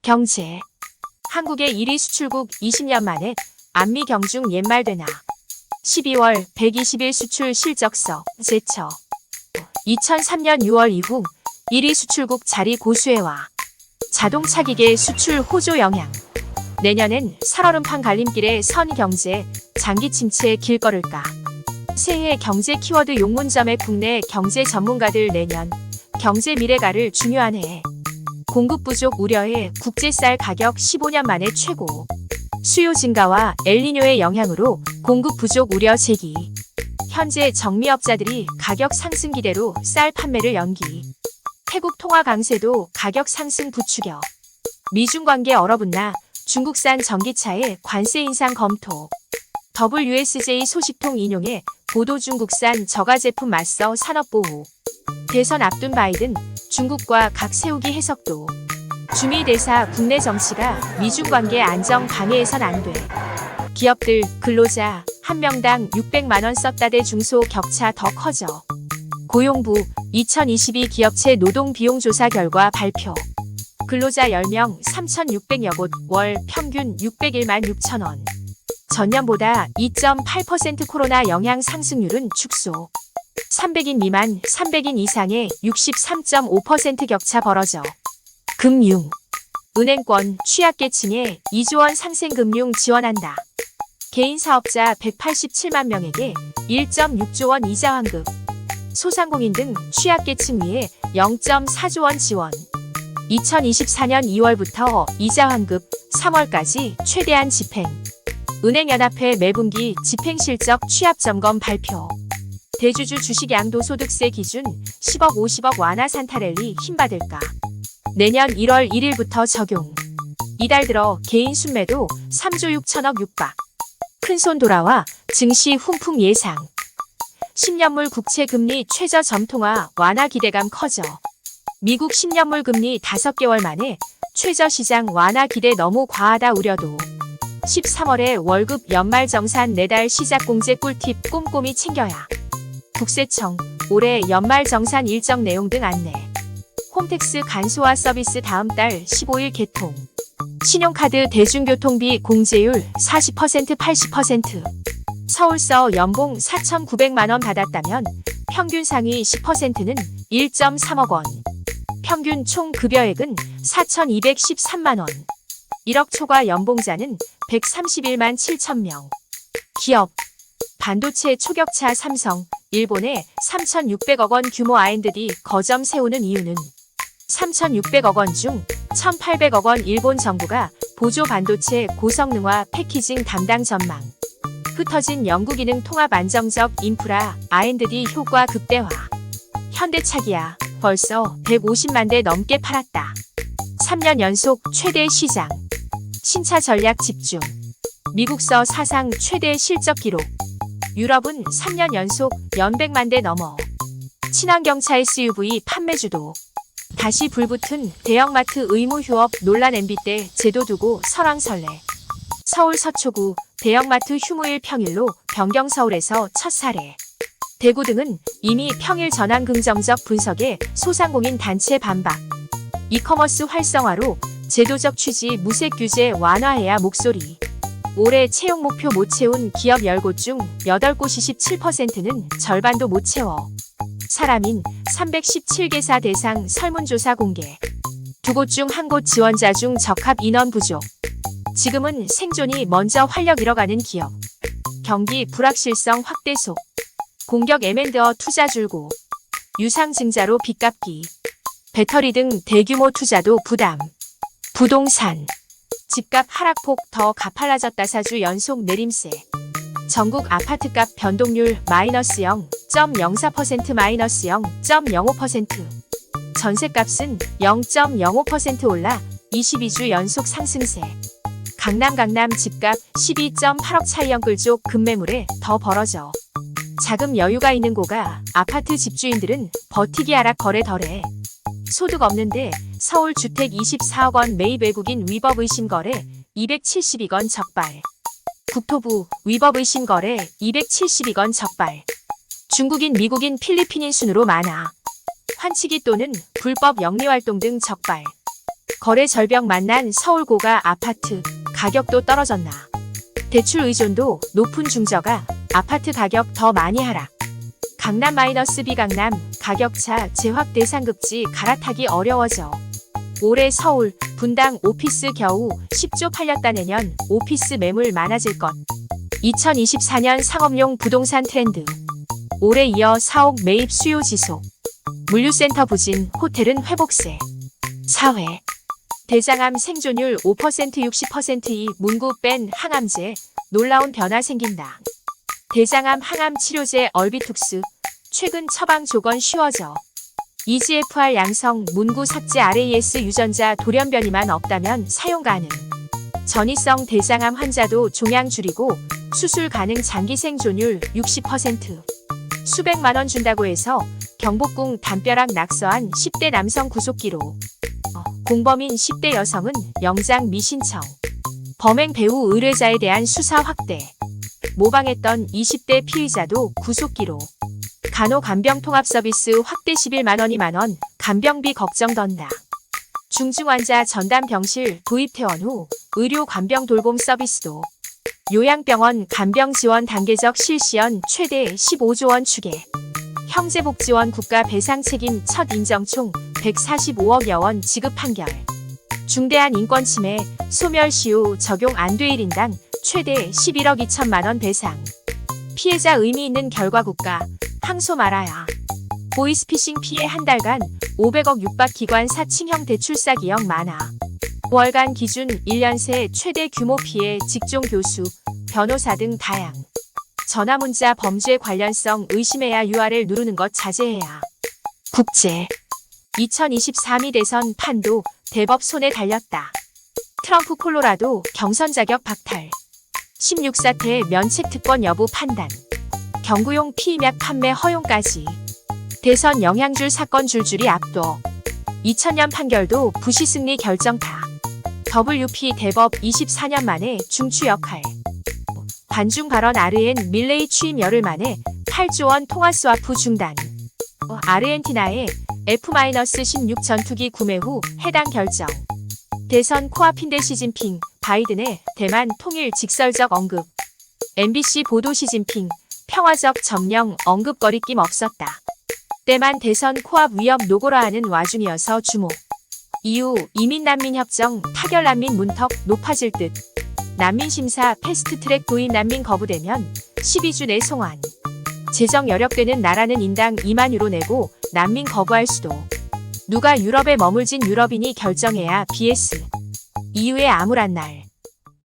경제. 한국의 1위 수출국 20년 만에 안미 경중 옛말되나. 12월 120일 수출 실적서 제처. 2003년 6월 이후 1위 수출국 자리 고수해와. 자동차 기계 수출 호조 영향. 내년엔 살얼음판 갈림길에 선 경제, 장기 침체에 길 걸을까. 새해 경제 키워드 용문점의 국내 경제 전문가들 내년 경제 미래가를 중요한 해에 공급 부족 우려에 국제쌀 가격 15년 만에 최고. 수요 증가와 엘니뇨의 영향으로 공급 부족 우려 제기. 현재 정미업자들이 가격 상승 기대로 쌀 판매를 연기. 태국 통화 강세도 가격 상승 부추겨. 미중 관계 얼어붙나 중국산 전기차의 관세 인상 검토. WSJ 소식통 인용해 보도 중국산 저가 제품 맞서 산업보호. 대선 앞둔 바이든 중국과 각 세우기 해석도. 주미대사 국내 정치가 미중 관계 안정 방해해선 안 돼. 기업들, 근로자 한 명당 600만 원 썼다대 중소 격차 더 커져. 고용부 2022 기업체 노동 비용 조사 결과 발표. 근로자 10명 3,600여 곳 월 평균 601만 6천 원. 전년보다 2.8% 코로나 영향 상승률은 축소. 300인 미만, 300인 이상의 63.5% 격차 벌어져. 금융. 은행권 취약계층에 2조 원 상생금융 지원한다. 개인 사업자 187만 명에게 1.6조 원 이자 환급. 소상공인 등 취약계층 위에 0.4조 원 지원. 2024년 2월부터 이자 환급 3월까지 최대한 집행. 은행연합회 매분기 집행실적 취합점검 발표. 대주주 주식 양도소득세 기준 10억 50억 완화 산타랠리 힘받을까. 내년 1월 1일부터 적용. 이달 들어 개인 순매도 3조 6천억 육박. 큰손 돌아와 증시 훈풍 예상. 10년물 국채금리 최저 점통화 완화 기대감 커져. 미국 10년물 금리 5개월 만에 최저 시장 완화 기대 너무 과하다 우려도. 13월에 월급 연말정산 내달 시작공제 꿀팁 꼼꼼히 챙겨야. 국세청 올해 연말정산 일정 내용 등 안내. 홈택스 간소화 서비스 다음 달 15일 개통. 신용카드 대중교통비 공제율 40% 80%. 서울서 연봉 4,900만 원 받았다면 평균 상위 10%는 1.3억 원. 평균 총 급여액은 4,213만 원. 1억 초과 연봉자는 131만 7천 명. 기업. 반도체 초격차 삼성, 일본에 3,600억 원 규모 R&D 거점 세우는 이유는 3,600억 원 중 1,800억 원 일본 정부가 보조 반도체 고성능화 패키징 담당 전망. 흩어진 연구기능 통합 안정적 인프라 R&D 효과 극대화. 현대차기야 벌써 150만 대 넘게 팔았다. 3년 연속 최대 시장. 신차 전략 집중. 미국서 사상 최대 실적 기록. 유럽은 3년 연속 연백만 대 넘어. 친환경차 SUV 판매주도. 다시 불붙은 대형마트 의무 휴업 논란 MB 때 제도 두고 설왕설래. 서울 서초구 대형마트 휴무일 평일로 변경. 서울에서 첫 사례. 대구 등은 이미 평일 전환 긍정적 분석에 소상공인 단체 반박. 이커머스 활성화로 제도적 취지 무색 규제 완화해야 목소리. 올해 채용 목표 못 채운 기업 10곳 중 8곳이 17%는 절반도 못 채워. 사람인 317개사 대상 설문조사 공개. 2곳 중 1곳 지원자 중 적합 인원 부족. 지금은 생존이 먼저 활력 잃어가는 기업. 경기 불확실성 확대 속. 공격 M&A 투자 줄고. 유상증자로 빚 갚기. 배터리 등 대규모 투자도 부담. 부동산. 집값 하락폭 더 가팔라졌다. 4주 연속 내림세. 전국 아파트값 변동률 마이너스 0.04% 마이너스 0.05%. 전셋값은 0.05% 올라 22주 연속 상승세. 강남 집값 12.8억 차이 연끌족 급매물에 더 벌어져. 자금 여유가 있는 고가 아파트 집주인들은 버티기 하락 거래 덜해. 소득 없는데 서울 주택 24억 원 매입. 외국인 위법 의심 거래 272건 적발. 국토부 위법 의심 거래 272건 적발. 중국인, 미국인, 필리핀인 순으로 많아. 환치기 또는 불법 영리활동 등 적발. 거래 절벽 만난 서울 고가 아파트 가격도 떨어졌나. 대출 의존도 높은 중저가 아파트 가격 더 많이 하락. 강남 비강남 가격차 재확 대상급지 갈아타기 어려워져. 올해 서울 분당 오피스 겨우 10조 팔렸다. 내년 오피스 매물 많아질 것. 2024년 상업용 부동산 트렌드. 올해 이어 4억 매입 수요 지속. 물류센터 부진, 호텔은 회복세. 사회. 대장암 생존율 5% 60%이 문구 뺀 항암제. 놀라운 변화 생긴다. 대장암 항암 치료제 얼비툭스. 최근 처방 조건 쉬워져. EGFR 양성 문구 삭제 RAS 유전자 돌연변이만 없다면 사용 가능. 전이성 대장암 환자도 종양 줄이고 수술 가능 장기 생존율 60%. 수백만 원 준다고 해서 경복궁 담벼락 낙서한 10대 남성 구속기로. 공범인 10대 여성은 영장 미신청. 범행 배우 의뢰자에 대한 수사 확대. 모방했던 20대 피의자도 구속기로. 간호간병통합서비스 확대 11만 원 2만 원 간병비 걱정 던다. 중증환자 전담병실 도입 퇴원 후 의료 간병 돌봄 서비스도. 요양병원 간병 지원 단계적 실시연 최대 15조 원 추계. 형제복지원 국가 배상 책임 첫 인정 총 145억여 원 지급 판결. 중대한 인권침해 소멸시효 적용 안돼 1인당 최대 11억 2천만 원 배상. 피해자 의미 있는 결과 국가 항소 말아야. 보이스피싱 피해 한 달간 500억 육박 기관사 칭형 대출 사기형 많아. 월간 기준 1년 새 최대 규모 피해 직종 교수, 변호사 등 다양. 전화문자 범죄 관련성 의심해야 URL 누르는 것 자제해야. 국제. 2023미 대선 판도 대법 손에 달렸다. 트럼프 콜로라도 경선 자격 박탈. 16사태 면책 특권 여부 판단. 경구용 피임약 판매 허용까지. 대선 영향줄 사건 줄줄이 압도. 2000년 판결도 부시 승리 결정타. WP 대법 24년 만에 중추 역할. 반중 발언 아르헨 밀레이 취임 열흘 만에 8조 원 통화 스와프 중단. 아르헨티나의 F-16 전투기 구매 후 해당 결정. 대선 코앞인데 시진핑, 바이든의 대만 통일 직설적 언급. MBC 보도 시진핑, 평화적 점령 언급거리낌 없었다. 때만 대선 코앞 위협 노고라 하는 와중이어서 주목. 이후 이민난민협정 타결난민 문턱 높아질 듯. 난민심사 패스트트랙 도입 난민 거부되면 12주 내 송환. 재정 여력되는 나라는 인당 2만 유로 내고 난민 거부할 수도. 누가 유럽에 머물진 유럽인이 결정해야 BS. EU에 암울한 날.